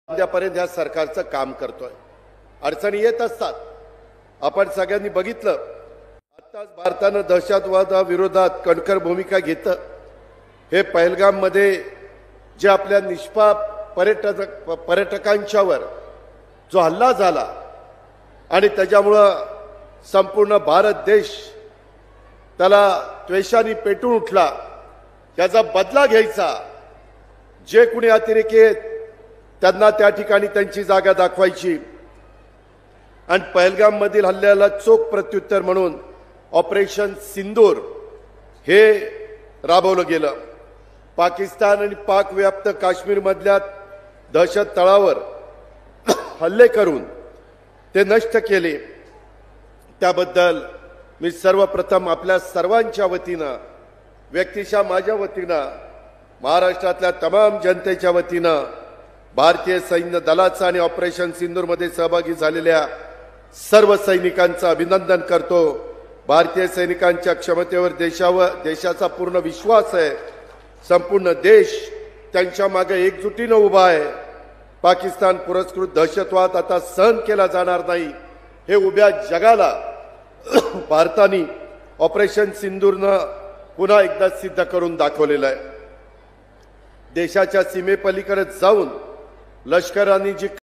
उद्यापर्यंत या सरकारचं काम करतोय। अडचणी येत असतात, आपण सगळ्यांनी बघितलं। आताच भारतानं दहशतवादाविरोधात कणखर भूमिका घेतली। हे पहलगाम मध्ये जे आपल्या निष्पाप पर्यटकांच्यावर जो हल्ला झाला आणि त्याच्यामुळं संपूर्ण भारत देश त्याला द्वेषाने पेटून उठला, याचा बदला घ्यायचा। जे कुणी अतिरेकी आहेत त्यांना त्या ठिकाणी त्यांची जागा दाखवायची आणि पहलगाम मधील हल्ल्याला चोख प्रत्युत्तर म्हणून ऑपरेशन सिंदूर हे राबवलं गेलं। पाकिस्तान आणि पाक व्याप्त काश्मीर मधल्या दहशत तळावर हल्ले करून ते नष्ट केले। त्याबद्दल मी सर्वप्रथम आपल्या सर्वांच्या वतीनं, व्यक्तिशः माझ्या वतीनं, महाराष्ट्रातल्या तमाम जनतेच्या वतीनं भारतीय सैन्य दलाचा आणि ऑपरेशन सिंदूर मध्ये सहभागी झालेल्या सर्व सैनिकांचं अभिनंदन करतो। भारतीय सैनिकांच्या क्षमतेवर देशाचा पूर्ण विश्वास आहे। संपूर्ण देश त्यांच्या मागे एकजुटीनं उभा आहे। पाकिस्तान पुरस्कृत दहशतवाद आता सहन केला जाणार नाही, हे उभ्या जगाला भारताने ऑपरेशन सिंदूरनं पुन्हा एकदा सिद्ध करून दाखवलेलं आहे। देशाच्या सीमेपलीकडे जाऊन लष्कराने जी